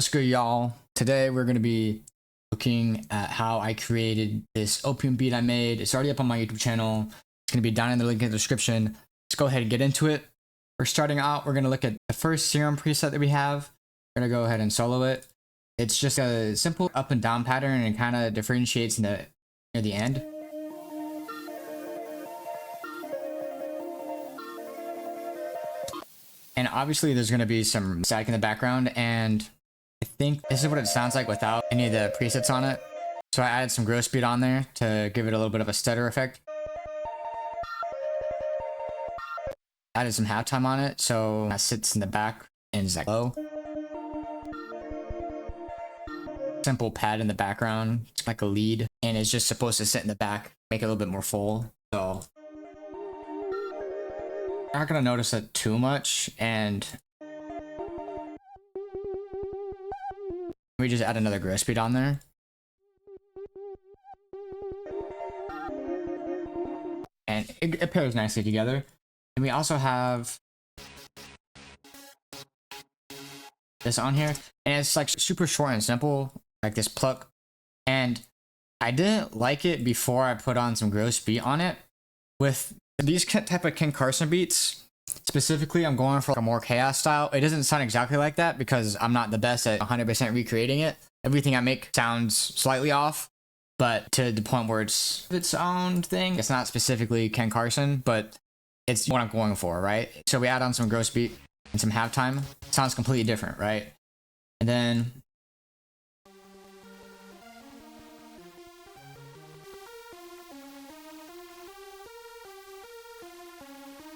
What's good, y'all? Today we're going to be looking at how I created this opium beat I made. It's already up on my YouTube channel. It's going to be down in the link in the description. Let's go ahead and get into it. We're starting out, we're going to look at the first serum preset that we have. We're going to go ahead and solo it. It's just a simple up and down pattern and kind of differentiates near the end. And obviously there's going to be some static in the background, and I think this is what it sounds like without any of the presets on it. So I added some growth speed on there to give it a little bit of a stutter effect. Added some halftime on it, so that sits in the back and is like low. Simple pad in the background, it's like a lead, and it's just supposed to sit in the back, make it a little bit more full. So I'm not gonna notice it too much, and we just add another growth speed on there. And it pairs nicely together. And we also have this on here, and it's like super short and simple, like this pluck. And I didn't like it before I put on some growth beat on it. With these type of King Carson beats, specifically, I'm going for like a more chaos style. It doesn't sound exactly like that because I'm not the best at 100% recreating it. Everything I make sounds slightly off, but to the point where it's its own thing. It's not specifically Ken Carson, but it's what I'm going for, right? So we add on some growth beat and some halftime. Sounds completely different, right? And then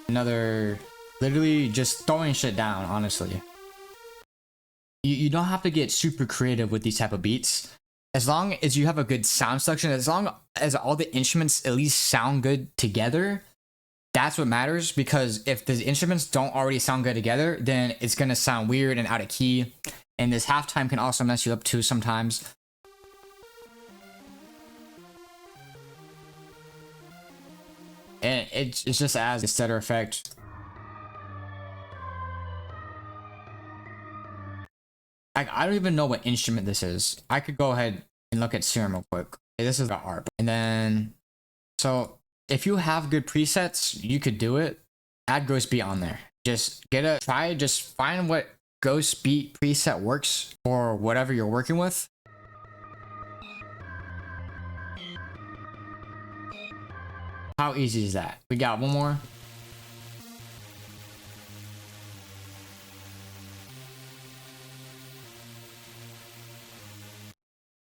another, literally just throwing shit down, honestly. You don't have to get super creative with these type of beats. As long as you have a good sound selection, as long as all the instruments at least sound good together, that's what matters. Because if the instruments don't already sound good together, then it's gonna sound weird and out of key. And this halftime can also mess you up too sometimes. And it just adds a stutter effect. I don't even know what instrument this is. I could go ahead and look at serum real quick. This is the ARP. And then, so if you have good presets, you could do it. Add ghost beat on there. Just just find what ghost beat preset works for whatever you're working with. How easy is that? We got one more.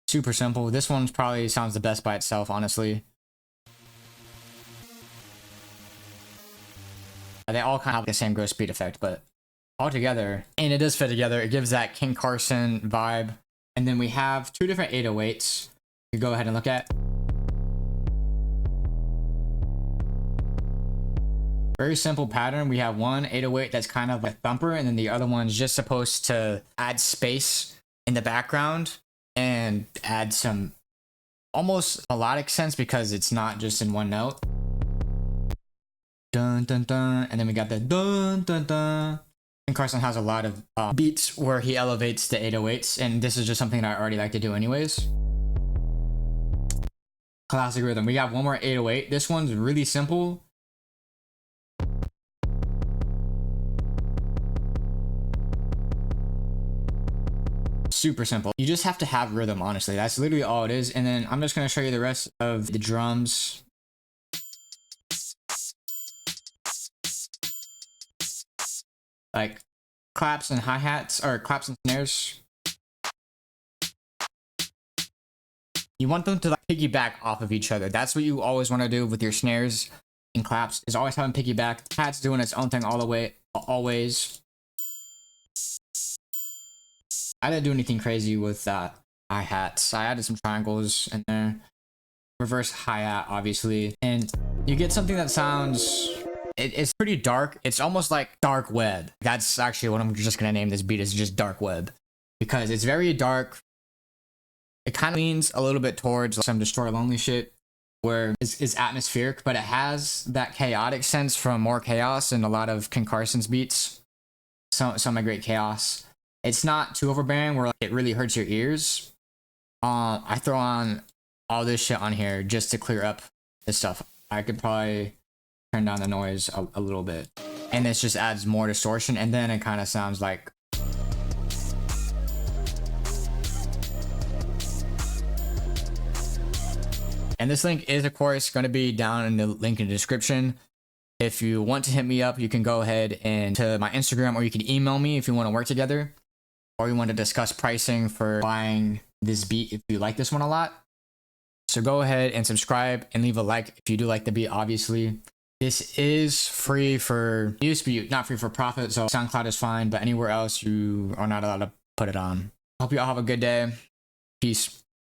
Super simple. This one probably sounds the best by itself, honestly. They all kind of have the same growth speed effect, but all together, and it does fit together. It gives that King Carson vibe. And then we have two different 808s. You go ahead and look at. Very simple pattern. We have one 808 that's kind of a thumper, and then the other one's just supposed to add space in the background and add some almost melodic sense because it's not just in one note. Dun dun dun, and then we got the dun dun dun. And Carson has a lot of beats where he elevates the 808s, and this is just something that I already like to do anyways. Classic rhythm. We got one more 808. This one's really simple. Super simple. You just have to have rhythm, honestly. That's literally all it is. And then I'm just going to show you the rest of the drums. Like claps and hi-hats, or claps and snares. You want them to like piggyback off of each other. That's what you always want to do with your snares and claps, is always have them piggyback. Hat's doing its own thing all the way, always. I didn't do anything crazy with hi-hats. I added some triangles in there. Reverse hi-hat, obviously. And you get something that sounds... It's pretty dark. It's almost like Darkweb. That's actually what I'm just going to name this beat, is just Darkweb. Because it's very dark. It kind of leans a little bit towards some Destroy Lonely shit, where it's atmospheric, but it has that chaotic sense from More Chaos and a lot of King Carson's beats. Some of my great chaos. It's not too overbearing where like, it really hurts your ears. I throw on all this shit on here just to clear up this stuff. I could probably turn down the noise a little bit, and this just adds more distortion, and then it kind of sounds like. And this link is of course going to be down in the link in the description. If you want to hit me up, you can go ahead and to my Instagram, or you can email me if you want to work together, or you want to discuss pricing for buying this beat if you like this one a lot. So go ahead and subscribe and leave a like if you do like the beat, obviously. This is free for use, but not free for profit, so SoundCloud is fine, but anywhere else you are not allowed to put it on. Hope you all have a good day. Peace.